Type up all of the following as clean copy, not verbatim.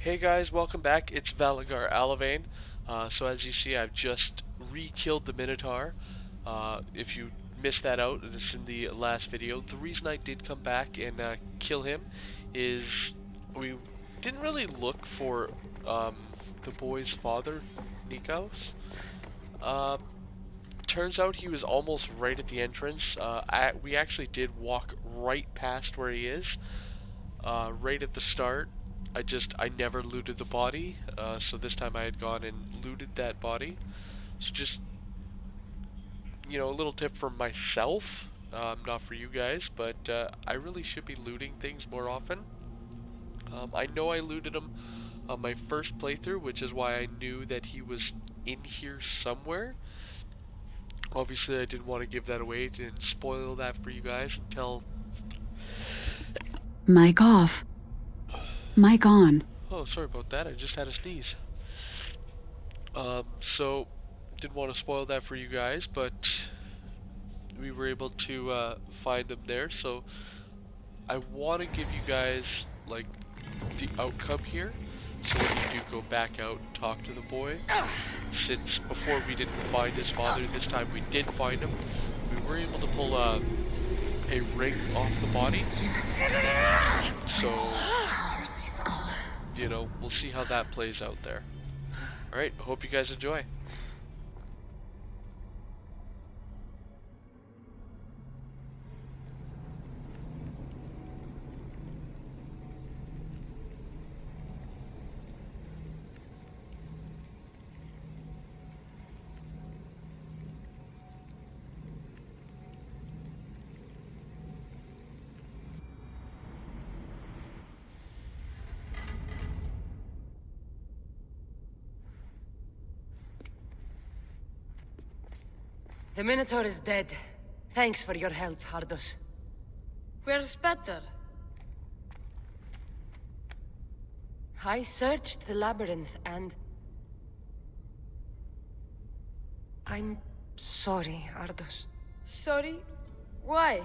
Hey guys, welcome back. It's Valagar Aloevain. So as you see, I've just re-killed the Minotaur. If you missed that out, it's in the last video. The reason I did come back and kill him is we didn't really look for the boy's father, Nikos. Uh, Turns out he was almost right at the entrance. We actually did walk right past where he is, right at the start. I never looted the body, so this time I had gone and looted that body. So just, a little tip from myself, not for you guys, but I really should be looting things more often. I know I looted him on my first playthrough, which is why I knew that he was in here somewhere. Obviously, I didn't want to give that away, didn't spoil that for you guys until... Mic off. Mic on. Oh, sorry about that, I just had a sneeze. So, didn't want to spoil that for you guys, but we were able to find them there, so I want to give you guys, like, the outcome here. So when you do go back out and talk to the boy, since before we didn't find his father, this time we did find him, we were able to pull a ring off the body. So, we'll see how that plays out there. Alright, hope you guys enjoy. The Minotaur is dead. Thanks for your help, Ardos. Where's better? I searched the labyrinth and... I'm sorry, Ardos. Sorry? Why?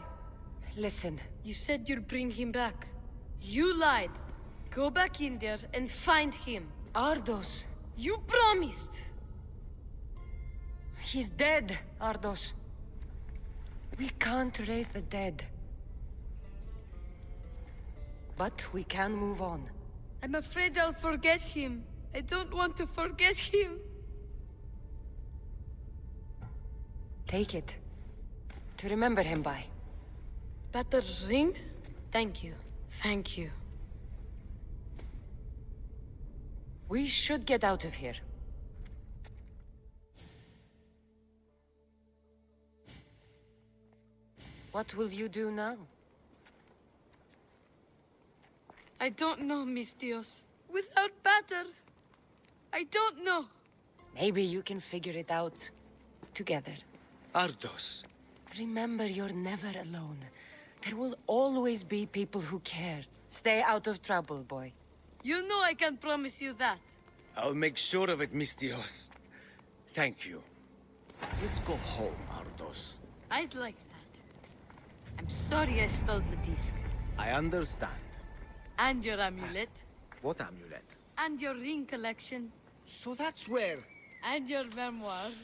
Listen. You said you'd bring him back. You lied. Go back in there and find him. Ardos. You promised! He's dead, Ardos. We can't raise the dead. But we can move on. I'm afraid I'll forget him. I don't want to forget him. Take it. To remember him by. Better ring? Thank you. Thank you. We should get out of here. What will you do now? I don't know, Miss Dios. Without Batter, I don't know. Maybe you can figure it out together. Ardos. Remember, you're never alone. There will always be people who care. Stay out of trouble, boy. You know I can promise you that. I'll make sure of it, Mistios. Thank you. Let's go home, Ardos. I'd like that. I'm sorry I stole the disc. I understand. And your amulet. What amulet? And your ring collection. So that's where... And your memoirs.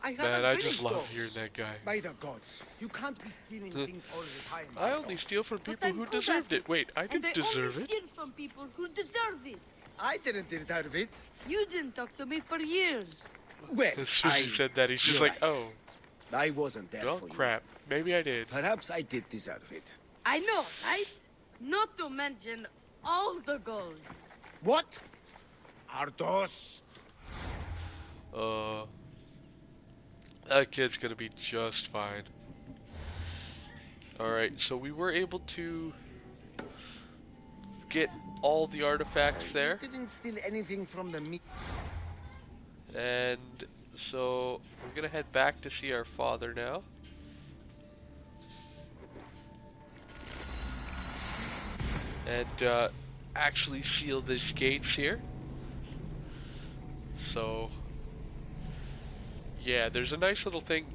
I Man, haven't I just finished love those. hearing that guy. By the gods, you can't be stealing things all the time, I only Ardos. steal from people I'm who good deserved at it. Wait, I And didn't I deserve only it. steal from people who deserve it. I didn't deserve it. You didn't talk to me for years. Well, As soon as he said that, he's just you're like, right. oh, I wasn't there well, for you. crap. Maybe I did. Perhaps I did deserve it. I know, right? Not to mention all the gold. What? Ardos? That kid's gonna be just fine. Alright, so we were able to get all the artifacts there. You didn't steal anything from the meat. And so we're gonna head back to see our father now. And actually seal these gates here. So yeah, there's a nice little thing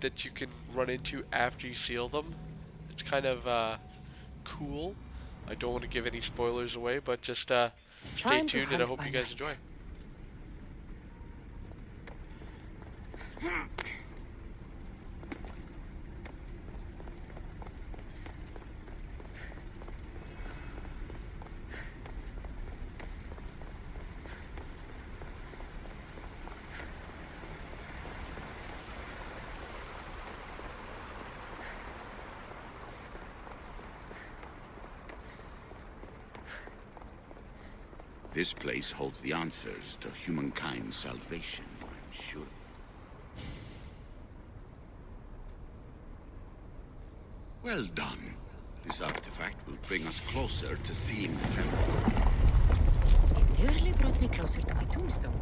that you can run into after you seal them. It's kind of cool. I don't want to give any spoilers away, but just Stay Time to tuned, and I hunt hope by you guys night. enjoy. This place holds the answers to humankind's salvation, I'm sure. Well done. This artifact will bring us closer to sealing the temple. It nearly brought me closer to my tombstone.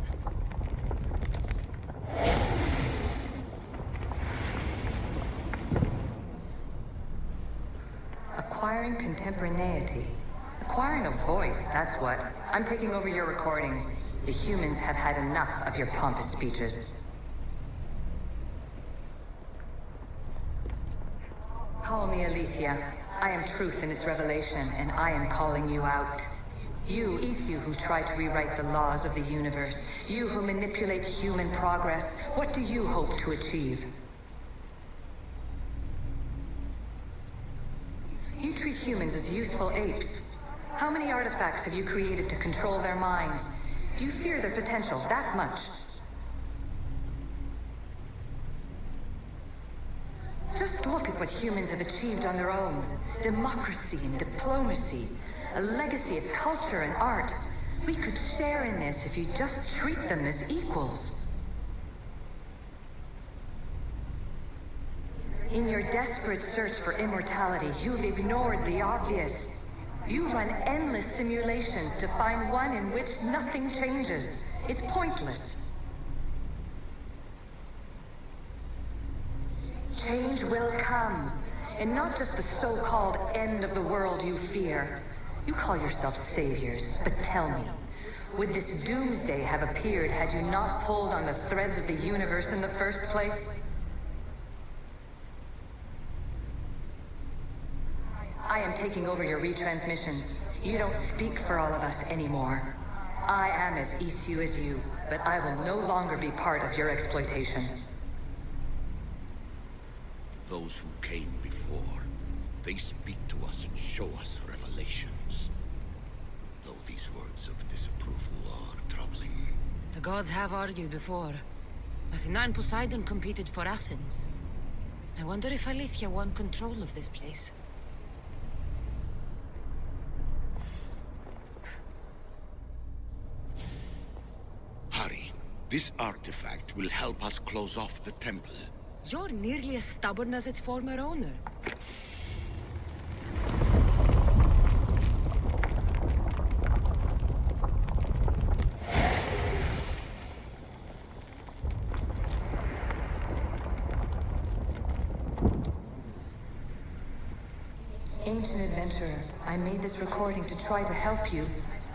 Acquiring contemporaneity. Acquiring a voice, that's what. I'm taking over your recordings. The humans have had enough of your pompous speeches. Call me Aletheia. I am truth in its revelation, and I am calling you out. You, Isu, who try to rewrite the laws of the universe. You who manipulate human progress. What do you hope to achieve? You treat humans as useful apes. How many artifacts have you created to control their minds? Do you fear their potential that much? Just look at what humans have achieved on their own. Democracy and diplomacy. A legacy of culture and art. We could share in this if you just treat them as equals. In your desperate search for immortality, you've ignored the obvious. You run endless simulations to find one in which nothing changes. It's pointless. Change will come, and not just the so-called end of the world you fear. You call yourself saviors, but tell me, would this doomsday have appeared had you not pulled on the threads of the universe in the first place? I am taking over your retransmissions. You don't speak for all of us anymore. I am as Isu as you, but I will no longer be part of your exploitation. Those who came before, they speak to us and show us revelations. Though these words of disapproval are troubling. The gods have argued before. Athena and Poseidon competed for Athens. I wonder if Aletheia won control of this place. Hurry. This artifact will help us close off the temple. You're nearly as stubborn as its former owner. Ancient adventurer, I made this recording to try to help you.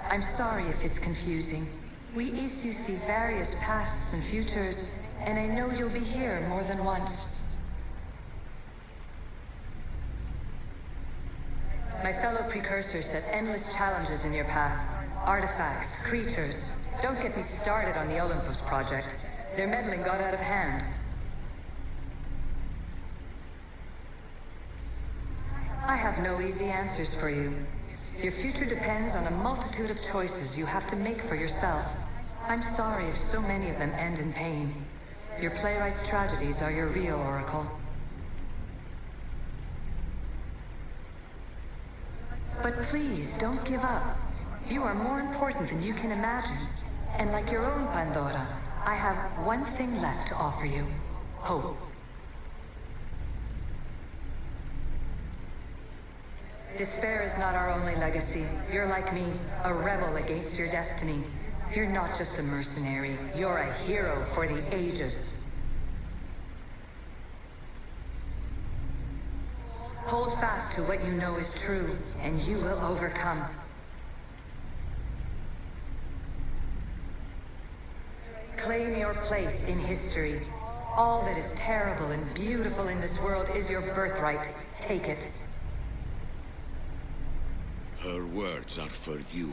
I'm sorry if it's confusing. We Isu see various pasts and futures, and I know you'll be here more than once. My fellow precursors set endless challenges in your path. Artifacts, creatures. Don't get me started on the Olympus project. Their meddling got out of hand. I have no easy answers for you. Your future depends on a multitude of choices you have to make for yourself. I'm sorry if so many of them end in pain. Your playwright's tragedies are your real oracle. But please, don't give up. You are more important than you can imagine. And like your own Pandora, I have one thing left to offer you. Hope. Despair is not our only legacy. You're like me, a rebel against your destiny. You're not just a mercenary, you're a hero for the ages. Hold fast to what you know is true, and you will overcome. Claim your place in history. All that is terrible and beautiful in this world is your birthright. Take it. Her words are for you.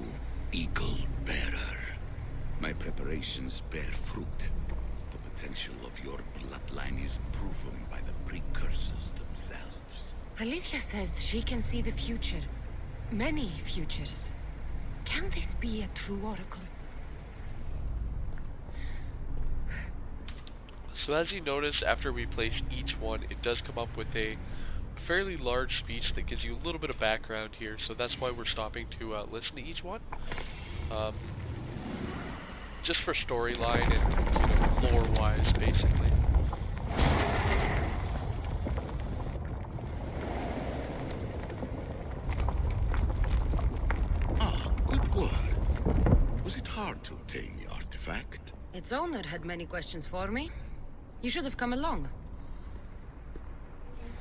Eagle Bearer. My preparations bear fruit. The potential of your bloodline is proven by the precursors themselves. Alethea says she can see the future. Many futures. Can this be a true oracle? So as you notice, after we place each one, it does come up with a fairly large speech that gives you a little bit of background here, so that's why we're stopping to listen to each one. Just for storyline and, lore-wise, basically. Ah, good work. Was it hard to obtain the artifact? Its owner had many questions for me. You should have come along.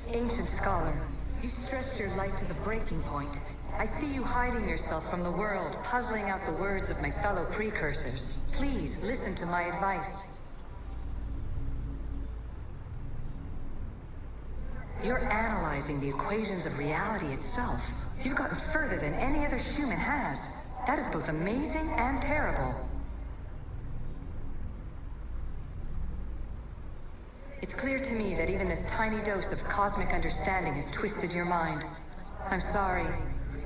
Ancient scholar, you stretched your life to the breaking point. I see you hiding yourself from the world, puzzling out the words of my fellow precursors. Please, listen to my advice. You're analyzing the equations of reality itself. You've gotten further than any other human has. That is both amazing and terrible. It's clear to me that even this tiny dose of cosmic understanding has twisted your mind. I'm sorry.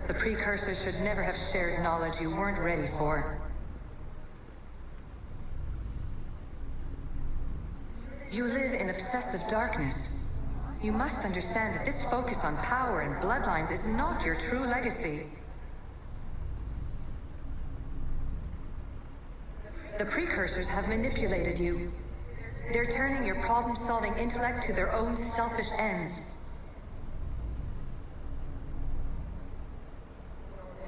The precursors should never have shared knowledge you weren't ready for. You live in obsessive darkness. You must understand that this focus on power and bloodlines is not your true legacy. The precursors have manipulated you. They're turning your problem-solving intellect to their own selfish ends.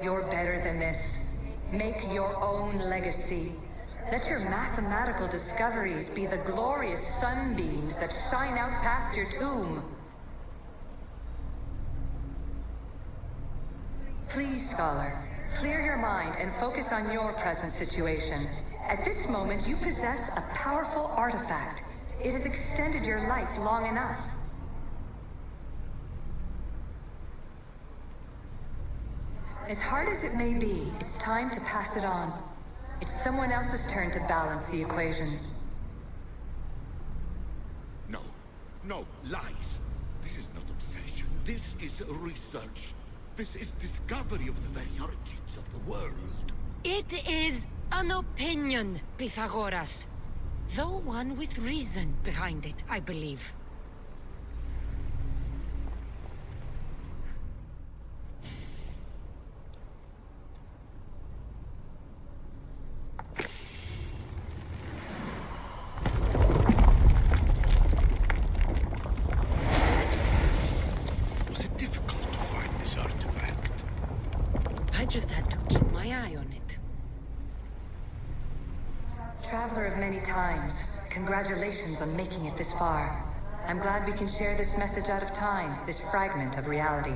You're better than this. Make your own legacy. Let your mathematical discoveries be the glorious sunbeams that shine out past your tomb. Please, scholar, clear your mind and focus on your present situation. At this moment, you possess a powerful artifact. It has extended your life long enough. As hard as it may be, it's time to pass it on. It's someone else's turn to balance the equations. No, no, lies. This is not obsession. This is research. This is discovery of the very origins of the world. It is an opinion, Pythagoras. Though one with reason behind it, I believe. Was it difficult to find this artifact? I just had to keep my eye on it. Traveler of many times, congratulations on making it this far. I'm glad we can share this message out of time, this fragment of reality.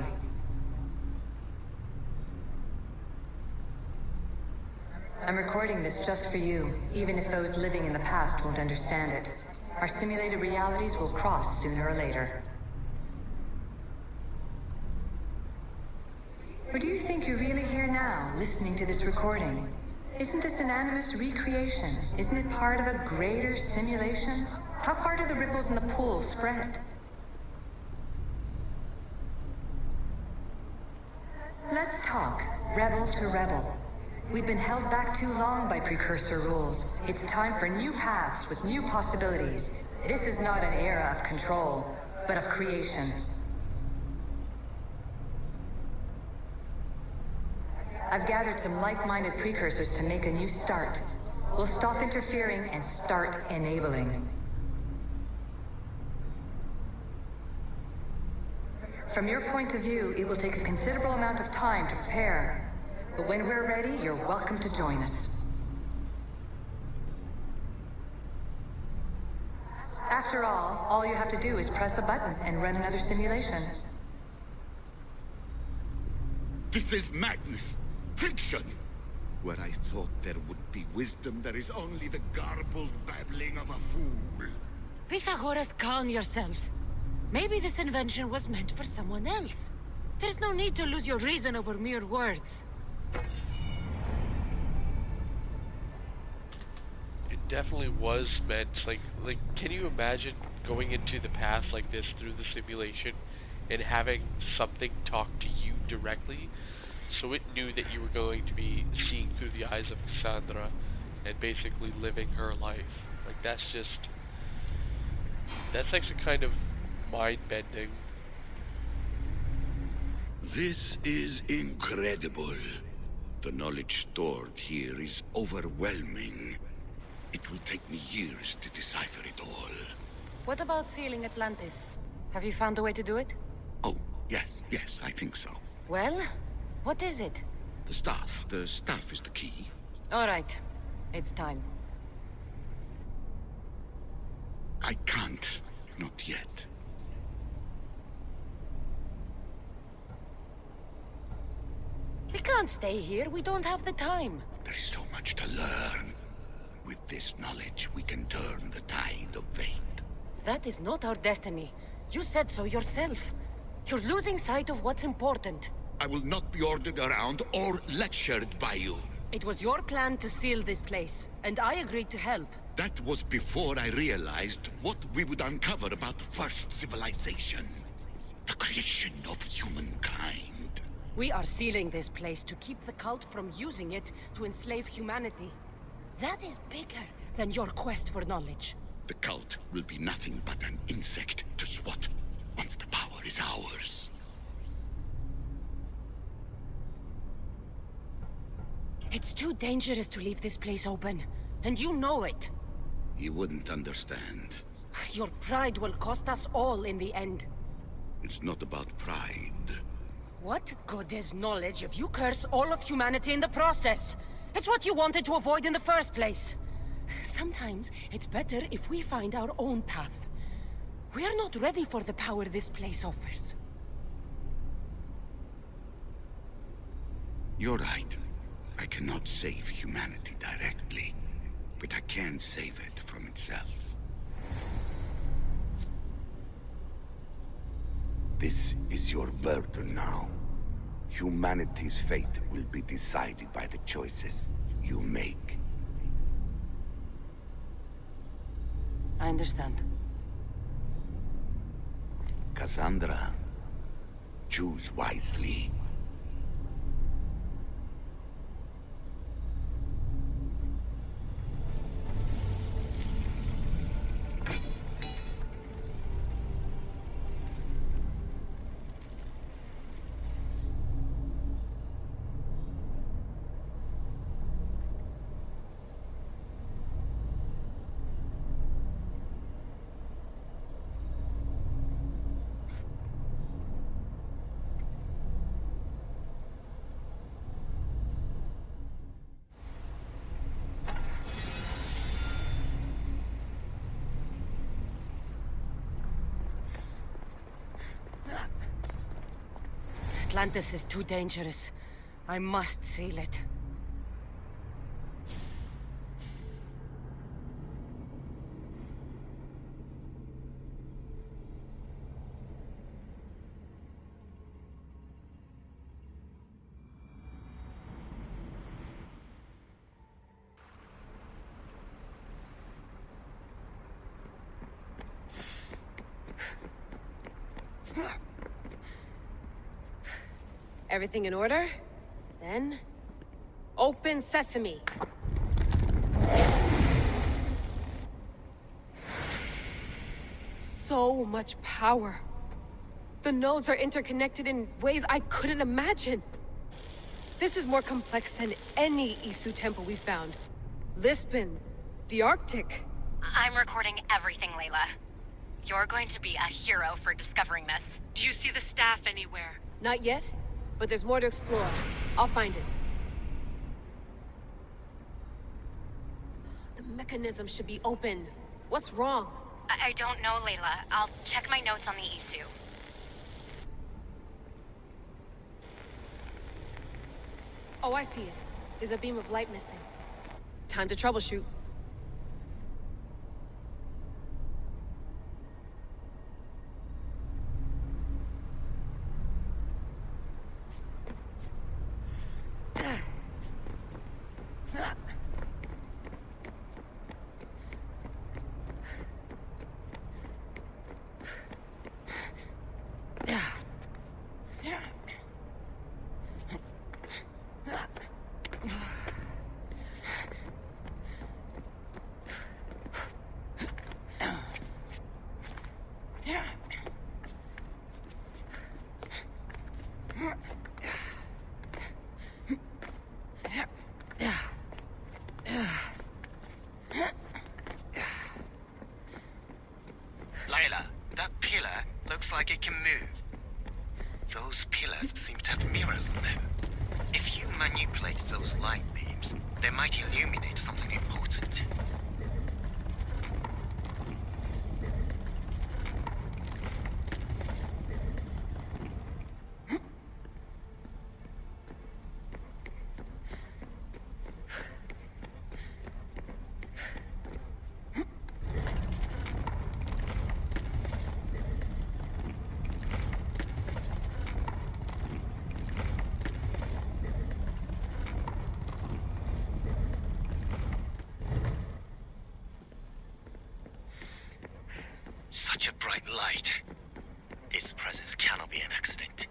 I'm recording this just for you, even if those living in the past won't understand it. Our simulated realities will cross sooner or later. Or do you think you're really here now, listening to this recording? Isn't this an animus recreation? Isn't it part of a greater simulation? How far do the ripples in the pool spread? Let's talk, rebel to rebel. We've been held back too long by precursor rules. It's time for new paths with new possibilities. This is not an era of control, but of creation. I've gathered some like-minded precursors to make a new start. We'll stop interfering and start enabling. From your point of view, it will take a considerable amount of time to prepare. But when we're ready, you're welcome to join us. After all you have to do is press a button and run another simulation. This is madness. Fiction! Where I thought there would be wisdom, there is only the garbled babbling of a fool. Pythagoras, calm yourself. Maybe this invention was meant for someone else. There's no need to lose your reason over mere words. definitely was meant, like, can you imagine going into the past like this through the simulation and having something talk to you directly? So it knew that you were going to be seeing through the eyes of Cassandra and basically living her life. Like, that's actually kind of mind-bending. This is incredible. The knowledge stored here is overwhelming. It will take me years to decipher it all. What about sealing Atlantis? Have you found a way to do it? Oh, yes, I think so. Well, what is it? The staff. The staff is the key. All right. It's time. I can't. Not yet. We can't stay here. We don't have the time. There's so much to learn. With this knowledge, we can turn the tide of fate. That is not our destiny. You said so yourself. You're losing sight of what's important. I will not be ordered around or lectured by you. It was your plan to seal this place, and I agreed to help. That was before I realized what we would uncover about the first civilization. The creation of humankind. We are sealing this place to keep the cult from using it to enslave humanity. That is bigger than your quest for knowledge. The cult will be nothing but an insect to swat once the power is ours. It's too dangerous to leave this place open, and you know it. You wouldn't understand. Your pride will cost us all in the end. It's not about pride. What good is knowledge if you curse all of humanity in the process? It's what you wanted to avoid in the first place. Sometimes it's better if we find our own path. We are not ready for the power this place offers. You're right. I cannot save humanity directly, but I can save it from itself. This is your burden now. Humanity's fate will be decided by the choices you make. I understand. Cassandra, choose wisely. Atlantis is too dangerous. I must seal it. Everything in order? Then... open sesame! So much power. The nodes are interconnected in ways I couldn't imagine. This is more complex than any Isu temple we found. Lisbon, the Arctic. I'm recording everything, Layla. You're going to be a hero for discovering this. Do you see the staff anywhere? Not yet, but there's more to explore. I'll find it. The mechanism should be open. What's wrong? I don't know, Layla. I'll check my notes on the Isu. Oh, I see it. There's a beam of light missing. Time to troubleshoot. like it can move. Those pillars seem to have mirrors on them. If you manipulate those light beams, they might illuminate something important. Such a bright light. Its presence cannot be an accident.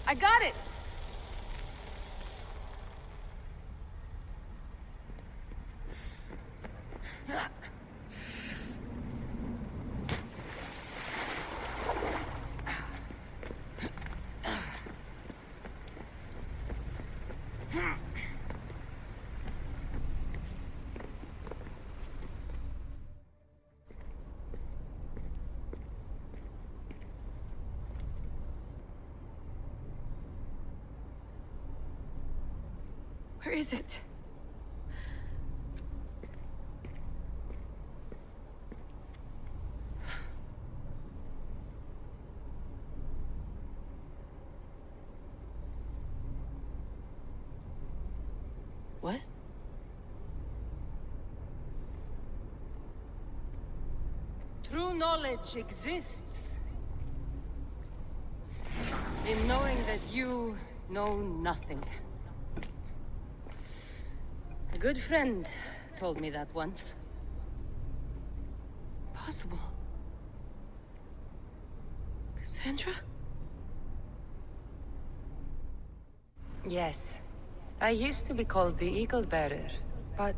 I got it! Where is it? What? True knowledge exists in knowing that you know nothing. A good friend told me that once. Possible. Cassandra? Yes. I used to be called the Eagle Bearer, but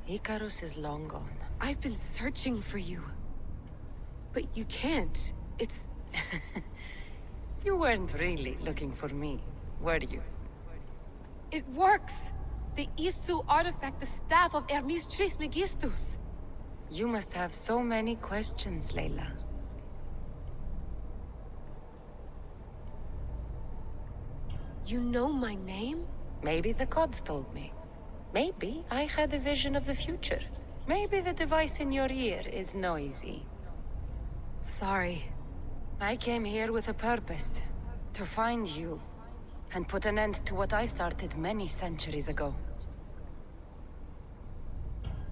Icarus is long gone. I've been searching for you. But you can't. It's... You weren't really looking for me, were you? It works! The Isu artifact, the staff of Hermes Trismegistus. You must have so many questions, Layla. You know my name? Maybe the gods told me. Maybe I had a vision of the future. Maybe the device in your ear is noisy. Sorry. I came here with a purpose. To find you. And put an end to what I started many centuries ago.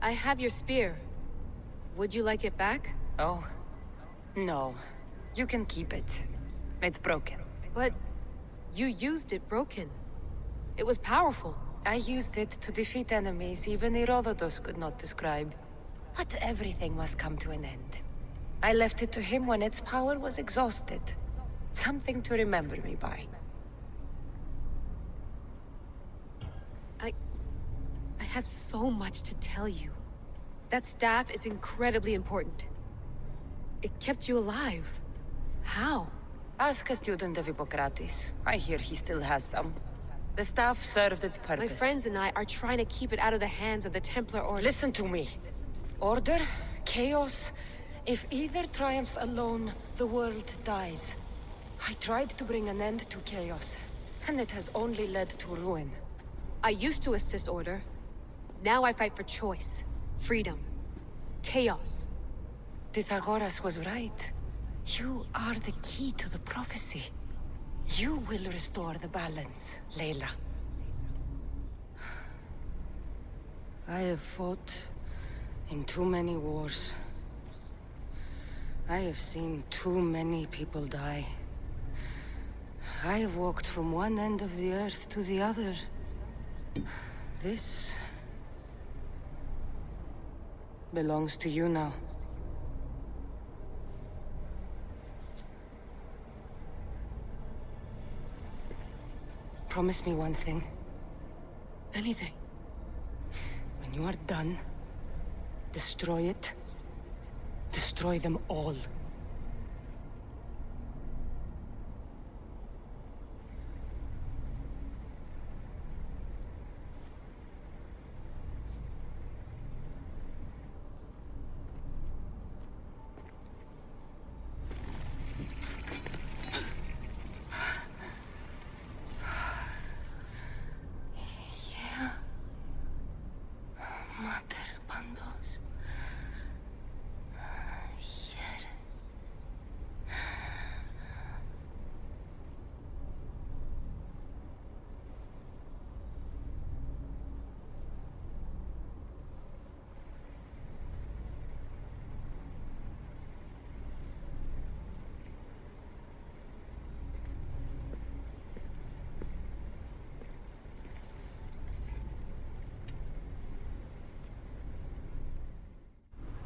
I have your spear. Would you like it back? Oh. No. You can keep it. It's broken. But you used it broken. It was powerful. I used it to defeat enemies even Herodotus could not describe. But everything must come to an end. I left it to him when its power was exhausted. Something to remember me by. I have so much to tell you. That staff is incredibly important. It kept you alive. How? Ask a student of Hippocrates. I hear he still has some. The staff served its purpose. My friends and I are trying to keep it out of the hands of the Templar Order. Listen to me. Order, chaos. If either triumphs alone, the world dies. I tried to bring an end to chaos, and it has only led to ruin. I used to assist order. Now I fight for choice, freedom, chaos. Pythagoras was right. You are the key to the prophecy. You will restore the balance, Layla. I have fought in too many wars. I have seen too many people die. I have walked from one end of the earth to the other. This belongs to you now. Promise me one thing. Anything. When you are done, destroy it. Destroy them all.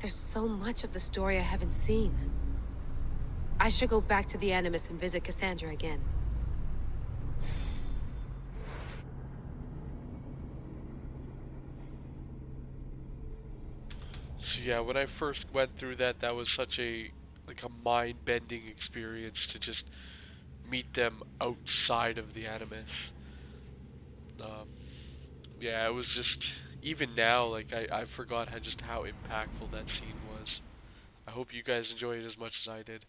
There's so much of the story I haven't seen. I should go back to the Animus and visit Cassandra again. So yeah, when I first went through that, that was such a mind-bending experience to just meet them outside of the Animus. Yeah, it was just, even now, I forgot how impactful that scene was. I hope you guys enjoyed it as much as I did.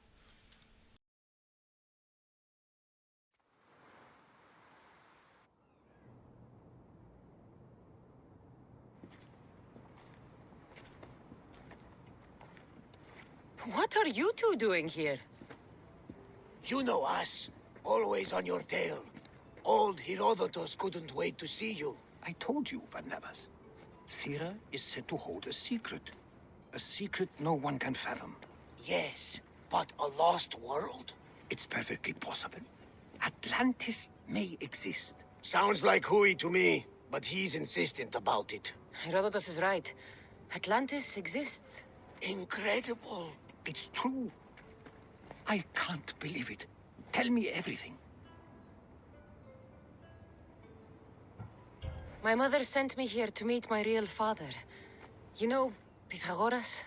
What are you two doing here? You know us. Always on your tail. Old Herodotus couldn't wait to see you. I told you, Varnavas. Sira is said to hold a secret. A secret no one can fathom. Yes, but a lost world? It's perfectly possible. Atlantis may exist. Sounds like Hui to me, but he's insistent about it. Herodotus is right. Atlantis exists. Incredible. It's true. I can't believe it. Tell me everything. My mother sent me here to meet my real father. You know, Pythagoras?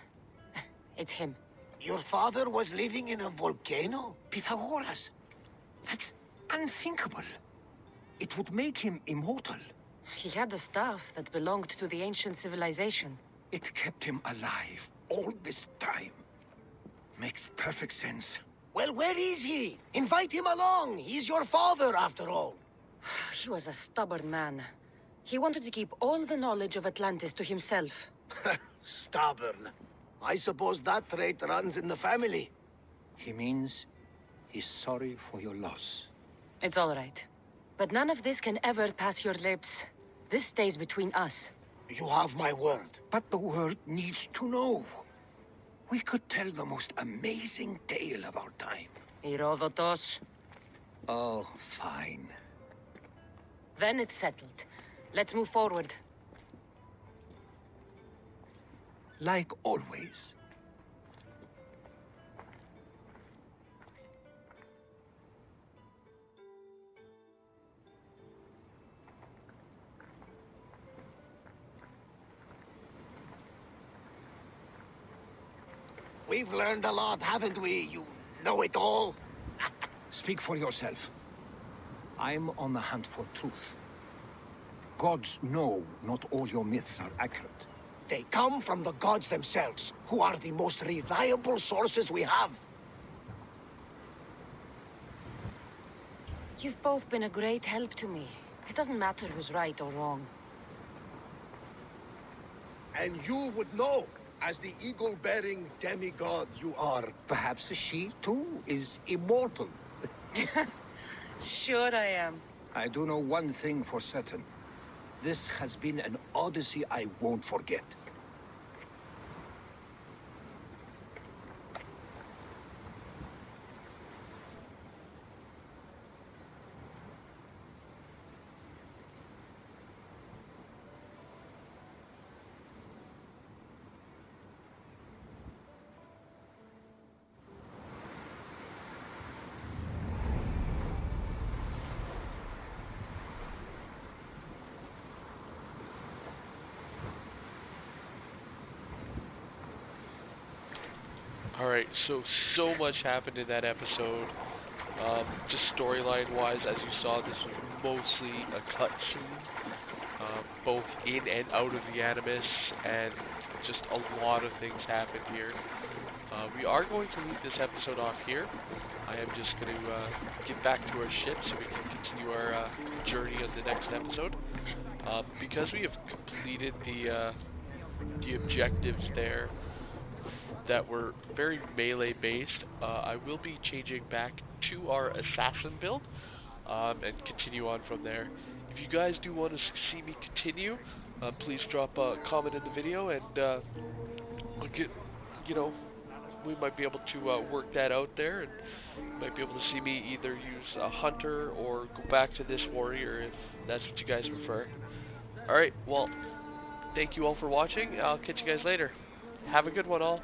It's him. Your father was living in a volcano? Pythagoras? That's unthinkable. It would make him immortal. He had the staff that belonged to the ancient civilization. It kept him alive all this time. Makes perfect sense. Well, where is he? Invite him along. He's your father, after all. He was a stubborn man. He wanted to keep all the knowledge of Atlantis to himself. Stubborn. I suppose that trait runs in the family. He means he's sorry for your loss. It's all right. But none of this can ever pass your lips. This stays between us. You have my word. But the world needs to know. We could tell the most amazing tale of our time. Herodotus. Oh, fine. Then it's settled. Let's move forward. Like always. We've learned a lot, haven't we? You know it all. Speak for yourself. I'm on the hunt for truth. Gods know not all your myths are accurate. They come from the gods themselves, who are the most reliable sources we have. You've both been a great help to me. It doesn't matter who's right or wrong. And you would know, as the eagle-bearing demigod you are. Perhaps she, too, is immortal. Sure I am. I do know one thing for certain. This has been an odyssey I won't forget. Alright, so much happened in that episode. Just storyline-wise, as you saw, this was mostly a cutscene, both in and out of the Animus, and just a lot of things happened here. We are going to leave this episode off here. I am just going to get back to our ship so we can continue our journey on the next episode. Because we have completed the objectives there that were very melee based, I will be changing back to our assassin build and continue on from there. If you guys do want to see me continue, please drop a comment in the video, and we'll get, we might be able to work that out there, and you might be able to see me either use a hunter or go back to this warrior if that's what you guys prefer. Alright, well, thank you all for watching. I'll catch you guys later. Have a good one all.